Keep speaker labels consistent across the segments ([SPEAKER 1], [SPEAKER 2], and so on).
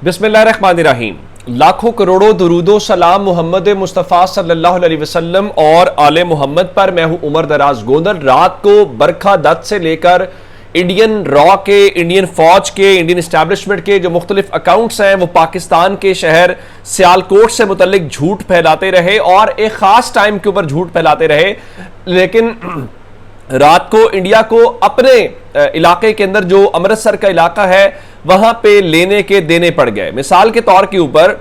[SPEAKER 1] बिस्मिल्लाहिर्रहमानिर्रहीम। लाखों करोड़ों दुरूदो सलाम मोहम्मद मुस्तफ़ा सल्लल्लाहु अलैहि वसल्लम और आले मोहम्मद पर। मैं हूं उमर दराज गोंदल। रात को बरखा दत्त से लेकर इंडियन रॉ के, इंडियन फौज के, इंडियन इस्टेब्लिशमेंट के जो मुख्तलिफ अकाउंट्स हैं वो पाकिस्तान के शहर सियालकोट से मुतल्लिक झूठ फैलाते रहे और एक ख़ास टाइम के ऊपर झूठ फैलाते रहे। लेकिन रात को इंडिया को अपने इलाके के अंदर जो अमृतसर का इलाका है वहां पे लेने के देने पड़ गए। मिसाल के तौर के ऊपर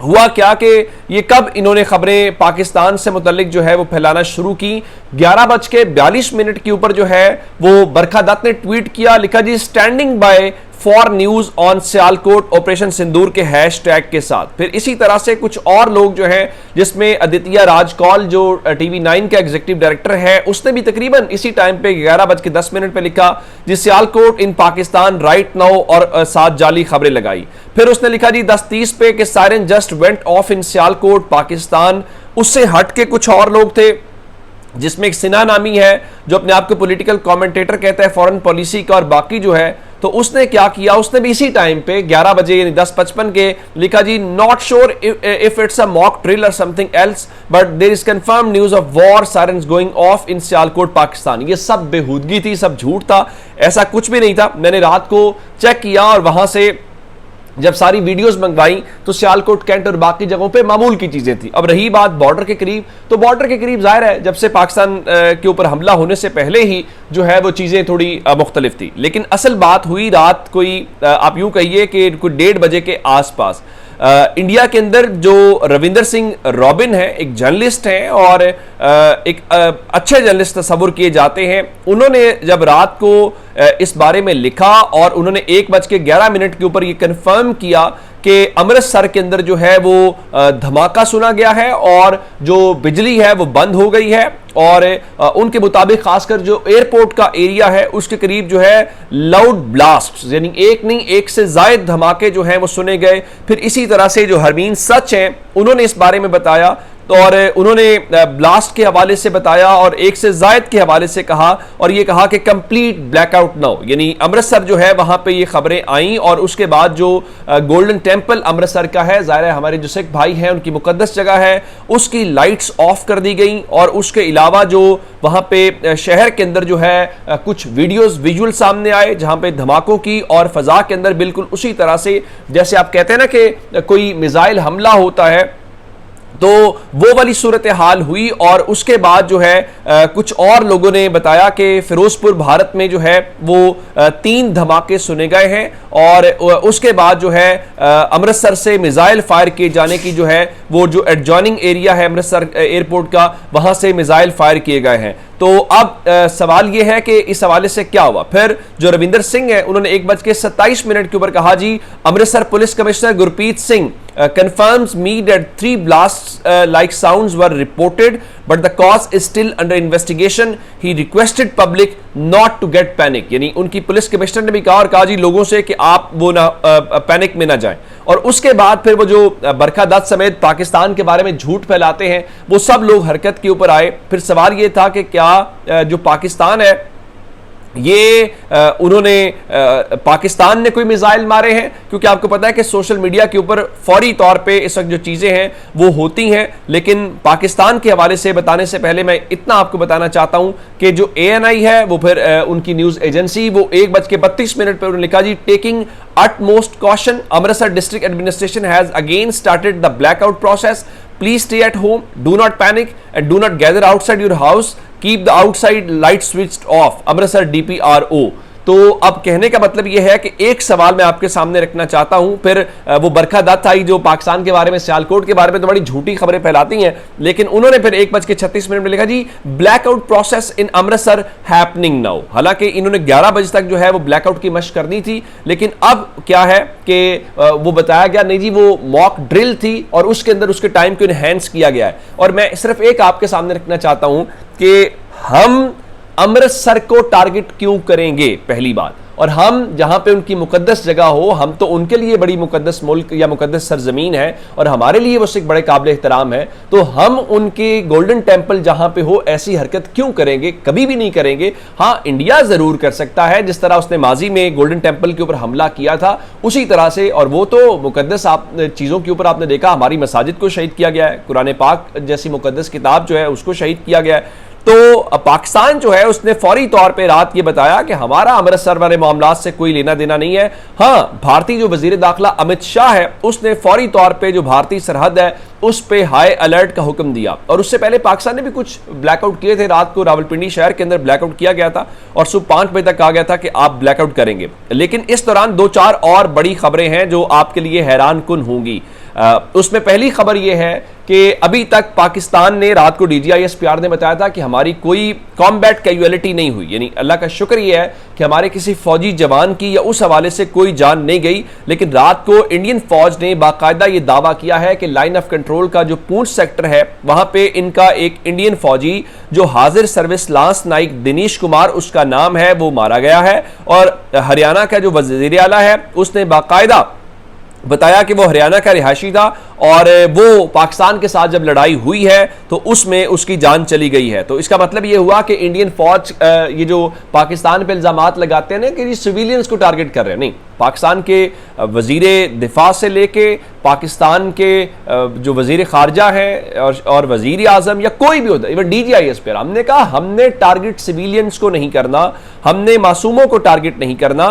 [SPEAKER 1] हुआ क्या कि ये कब इन्होंने खबरें पाकिस्तान से मुतल्लिक जो है वो फैलाना शुरू की। 11:42 के ऊपर जो है वो बरखा दत्त ने ट्वीट किया, लिखा जी standing by for news on Sialkot operation Sindoor के हैशटैग के साथ। फिर इसी तरह से कुछ और लोग जो हैं, जिसमें अदित्य राजकौल जो TV9 का एग्जीक्यूटिव डायरेक्टर है, उसने भी तकरीबन इसी टाइम पे 11:10 पे लिखा जी सियालकोट इन पाकिस्तान राइट नाउ और 7 जाली खबरें लगाई। फिर उसने लिखा जी 10:30 पे कि siren just went of in Sialkot Pakistan. उससे हट के कुछ और लोग थे, जिसमें एक सिन्हा नामी है जो अपने आप को पॉलिटिकल कमेंटेटर कहता है फॉरेन पॉलिसी का, और बाकी जो है तो उसने क्या किया, उसने भी इसी टाइम पे 11 बजे यानी 10:55 के लिखा जी not sure if it's a mock drill or something else but there is confirm news of war sirens going off in Sialkot Pakistan. ये सब बेहूदगी थी, सब झूठ था, ऐसा कुछ भी नहीं था। मैंने रात को चेक किया और वहां से जब सारी वीडियोस मंगवाई तो सियालकोट, कैंट और बाकी जगहों पे मामूल की चीजें थी। अब रही बात बॉर्डर के करीब, तो बॉर्डर के करीब जाहिर है जब से पाकिस्तान के ऊपर हमला होने से पहले ही जो है वो चीजें थोड़ी मुख्तलिफ थी। लेकिन असल बात हुई रात कोई आप यूं कहिए कि कोई 1:30 बजे के आसपास। इंडिया के अंदर जो रविंदर सिंह रॉबिन है, एक जर्नलिस्ट हैं और एक अच्छे जर्नलिस्ट तस्वुर किए जाते हैं। उन्होंने जब रात को इस बारे में लिखा और उन्होंने 1:11 के ऊपर ये कंफर्म किया कि अमृतसर के अंदर जो है वो धमाका सुना गया है और जो बिजली है वो बंद हो गई है। और उनके मुताबिक खासकर जो एयरपोर्ट का एरिया है उसके करीब जो है लाउड ब्लास्ट, यानी एक नहीं एक से ज्यादा धमाके जो हैं वो सुने गए। फिर इसी तरह से जो हरमीन सच हैं उन्होंने इस बारे में बताया और उन्होंने ब्लास्ट के हवाले से बताया और एक से जायद के हवाले से कहा और ये कहा कि कंप्लीट ब्लैकआउट नाउ, यानी अमृतसर जो है वहां पे ये खबरें आई। और उसके बाद जो गोल्डन टेंपल अमृतसर का है, ज़ाहिर है हमारे जो सिख भाई हैं उनकी मुकद्दस जगह है, उसकी लाइट्स ऑफ कर दी गई। और उसके अलावा जो वहां पे शहर के अंदर जो है कुछ वीडियोस विजुअल सामने आए जहां पे धमाकों की, और फजा के अंदर बिल्कुल उसी तरह से जैसे आप कहते हैं ना कि कोई मिसाइल हमला होता है, तो वो वाली सूरत हाल हुई। और उसके बाद जो है कुछ और लोगों ने बताया कि फिरोजपुर भारत में जो है वो 3 धमाके सुने गए हैं और उसके बाद जो है अमृतसर से मिसाइल फायर किए जाने की जो है वो जो एडजॉइनिंग एरिया है अमृतसर एयरपोर्ट का, वहां से मिसाइल फायर किए गए हैं। तो अब सवाल यह है कि इस हवाले से क्या हुआ। फिर जो रविंदर सिंह है उन्होंने 1:27 के ऊपर कहा जी Amritsar police commissioner Gurpreet Singh confirms me that 3 blasts like sounds were reported but the cause is still under investigation. He requested public not to get panic, यानी उनकी पुलिस कमिश्नर ने भी कहा और कहा जी लोगों से कि आप वो ना पैनिक में ना जाएं। और उसके बाद फिर वो जो बरखा दत्त समेत पाकिस्तान के बारे में झूठ फैलाते हैं वो सब लोग हरकत के ऊपर आए। फिर सवाल ये था कि क्या जो पाकिस्तान है ये उन्होंने पाकिस्तान ने कोई मिसाइल मारे हैं, क्योंकि आपको पता है कि सोशल मीडिया के ऊपर फौरी तौर पे इस वक्त जो चीजें हैं वो होती हैं। लेकिन पाकिस्तान के हवाले से बताने से पहले मैं इतना आपको बताना चाहता हूं कि जो ANI है वो फिर उनकी न्यूज एजेंसी वो 1:32 पे उन्होंने लिखा जी taking utmost caution Amritsar district administration has again started the blackout process. Please stay at home, do not panic and do not gather outside your house. Keep the outside light switched off. Amritsar DPRO. तो अब कहने का मतलब यह है कि एक सवाल मैं आपके सामने रखना चाहता हूं। फिर वो बरखा दत्त आई जो पाकिस्तान के बारे में, सियालकोट के बारे में तो बड़ी झूठी खबरें फैलाती हैं, लेकिन उन्होंने फिर 1:36 में लिखा जी blackout process in Amritsar happening now. हालांकि इन्होंने 11 बजे तक जो है वो ब्लैकआउट की मशक करनी थी, लेकिन अब क्या है कि वो बताया गया नहीं जी वो मॉक ड्रिल थी और उसके अंदर उसके टाइम को इनहेंस किया गया है। और मैं सिर्फ एक आपके सामने रखना चाहता हूं कि हम अमृतसर को टारगेट क्यों करेंगे, पहली बात। और हम जहां पे उनकी मुकद्दस जगह हो, हम तो उनके लिए बड़ी मुकद्दस मुल्क या मुकद्दस सरजमीन है और हमारे लिए वो एक बड़े काबिल एहतराम है, तो हम उनके गोल्डन टेम्पल जहां पे हो ऐसी हरकत क्यों करेंगे? कभी भी नहीं करेंगे। हाँ, इंडिया जरूर कर सकता है, जिस तरह उसने माजी में गोल्डन टेम्पल के ऊपर हमला किया था उसी तरह से, और वो तो मुकद्दस चीजों के ऊपर आपने देखा, हमारी मसाजिद को शहीद किया गया है, कुरान पाक जैसी मुकद्दस किताब जो है उसको शहीद किया गया है। तो पाकिस्तान जो है उसने फौरी तौर पे रात ये बताया कि हमारा अमृतसर वाले मामलात से कोई लेना देना नहीं है। हाँ, भारतीय जो वजीर दाखिला अमित शाह है उसने फौरी तौर पे जो भारतीय सरहद है उस पे हाई अलर्ट का हुक्म दिया, और उससे पहले पाकिस्तान ने भी कुछ ब्लैकआउट किए थे। रात को रावलपिंडी शहर के अंदर ब्लैकआउट किया गया था और सुबह 5 बजे तक कहा गया था कि आप ब्लैकआउट करेंगे। लेकिन इस दौरान 2-4 और बड़ी खबरें हैं जो आपके लिए हैरान कुन होंगी। उसमें पहली खबर यह है कि अभी तक पाकिस्तान ने, रात को DGISPR ने बताया था कि हमारी कोई कॉम्बैट कैजुअलिटी नहीं हुई, यानी अल्लाह का शुक्र यह है कि हमारे किसी फौजी जवान की या उस हवाले से कोई जान नहीं गई। लेकिन रात को इंडियन फौज ने बाकायदा यह दावा किया है कि लाइन ऑफ कंट्रोल का जो पूंछ सेक्टर है वहां पे इनका एक इंडियन फौजी जो हाजिर सर्विस लांस नाइक दिनेश कुमार उसका नाम है, वो मारा गया है। और हरियाणा का जो वजीर आला है उसने बाकायदा बताया कि वो हरियाणा का रिहायशी था और वो पाकिस्तान के साथ जब लड़ाई हुई है तो उसमें उसकी जान चली गई है। तो इसका मतलब ये हुआ कि इंडियन फौज ये जो पाकिस्तान पे इल्जामात लगाते हैं ना कि सिविलियंस को टारगेट कर रहे हैं, नहीं, पाकिस्तान के वजीरे दिफा से लेके पाकिस्तान के जो वजीर खारजा है और वजीर आजम या कोई भी होता है, इवन DGISPR, हमने कहा हमने टारगेट सिविलियंस को नहीं करना, हमने मासूमों को टारगेट नहीं करना।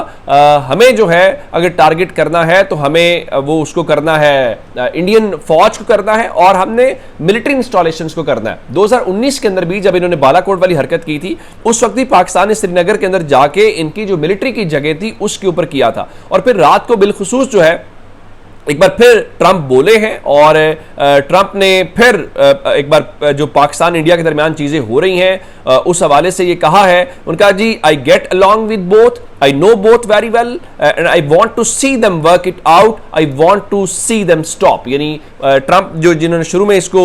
[SPEAKER 1] हमें जो है अगर टारगेट करना है तो हमें वो उसको करना है इंडियन फौज को करना है और हमने मिलिट्री इंस्टॉलेशंस को करना है। 2019 के अंदर भी जब इन्होंने बालाकोट वाली हरकत की थी उस वक्त भी पाकिस्तान ने श्रीनगर के अंदर जाके इनकी जो मिलिट्री की जगह थी उसके ऊपर किया था। और फिर रात को बिलखुसूस जो है एक बार फिर ट्रंप बोले हैं और ट्रंप ने फिर एक बार जो पाकिस्तान इंडिया के दरमियान चीजें हो रही हैं उस हवाले से ये कहा है, उनका जी I get along with both, I know both very well and I want to see them work it out, I want to see them stop। यानी ट्रंप जो जिन्होंने शुरू में इसको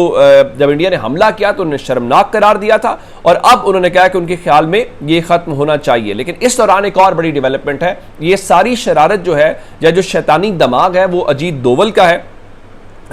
[SPEAKER 1] जब इंडिया ने हमला किया तो उन्होंने शर्मनाक करार दिया था और अब उन्होंने कहा कि उनके ख्याल में ये खत्म होना चाहिए। लेकिन इस दौरान एक और बड़ी डेवलपमेंट है, ये सारी शरारत जो है या जो शैतानी दिमाग है वो अजीत दोवल का है।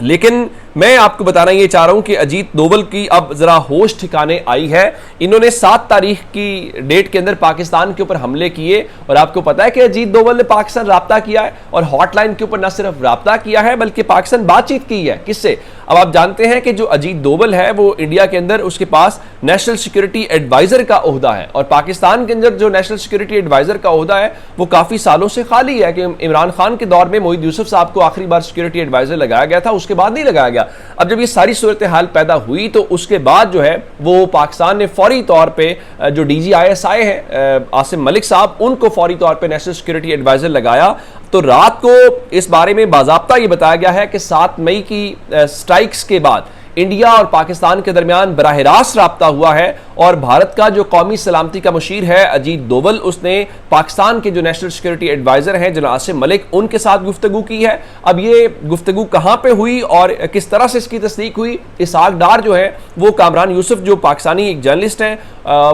[SPEAKER 1] लेकिन मैं आपको बताना ये चाह रहा हूं कि अजीत दोवल की अब जरा होश ठिकाने आई है। इन्होंने 7 तारीख की डेट के अंदर पाकिस्तान के ऊपर हमले किए और आपको पता है कि अजीत दोवल ने पाकिस्तान राब्ता किया है और हॉटलाइन के ऊपर न सिर्फ राब्ता किया है बल्कि पाकिस्तान बातचीत की है। किससे? अब आप जानते हैं कि जो अजीत दोवल है वो इंडिया के अंदर उसके पास नेशनल सिक्योरिटी एडवाइजर का ओहदा है और पाकिस्तान के अंदर जो नेशनल सिक्योरिटी एडवाइजर का ओहदा है वो काफी सालों से खाली है कि इमरान खान के दौर में मोहित यूसुफ साहब को आखिरी बार सिक्योरिटी एडवाइजर लगाया गया था, उसके बाद नहीं लगाया गया। अब जब ये सारी सूरत हाल पैदा हुई तो उसके बाद जो है वो पाकिस्तान ने फौरी तौर पे जो DGISI है आसिम मलिक साहब उनको फौरी तौर पे नेशनल सिक्योरिटी एडवाइजर लगाया। तो रात को इस बारे में बाज़ाब्ता ये बताया गया है कि 7 मई की स्ट्राइक्स के बाद इंडिया और पाकिस्तान के दरमियान बराह रास्त राब्ता हुआ है और भारत का जो कौमी सलामती का मुशीर है अजीत दोवल उसने पाकिस्तान के जो नेशनल सिक्योरिटी एडवाइजर हैं जनाब आसिम मलिक उनके साथ गुफ्तगू की है। अब ये गुफ्तगू कहां पे हुई और किस तरह से इसकी तस्दीक हुई, इसहाक डार जो है वो कामरान यूसुफ जो पाकिस्तानी एक जर्नलिस्ट हैं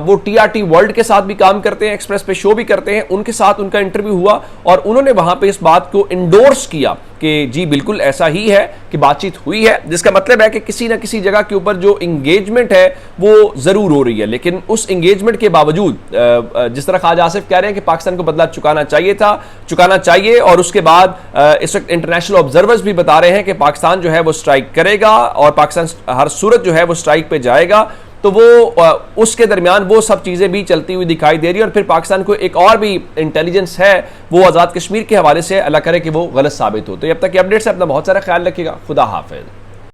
[SPEAKER 1] वो TRT वर्ल्ड के साथ भी काम करते हैं, एक्सप्रेस पे शो भी करते हैं, उनके साथ उनका इंटरव्यू हुआ और उन्होंने वहां पे इस बात को इंडोर्स किया कि जी बिल्कुल ऐसा ही है कि बातचीत हुई है, जिसका मतलब है कि किसी ना किसी जगह के ऊपर जो इंगेजमेंट है वो जरूर हो रही है। लेकिन उस इंगेजमेंट के बावजूद जिस तरह ख्वाजा आसिफ कह रहे हैं कि पाकिस्तान को बदला चुकाना चाहिए और उसके बाद इस वक्त इंटरनेशनल ऑब्जर्वर्स भी बता रहे हैं कि पाकिस्तान जो है वो स्ट्राइक करेगा और पाकिस्तान हर सूरत जो है वो स्ट्राइक पे जाएगा। तो वो उसके दरमियान वो सब चीज़ें भी चलती हुई दिखाई दे रही है और फिर पाकिस्तान को एक और भी इंटेलिजेंस है वो आज़ाद कश्मीर के हवाले से, अल्लाह करे कि वो गलत साबित हो। तो अब तक की अपडेट से अपना बहुत सारा ख्याल रखिएगा। खुदा हाफिज़।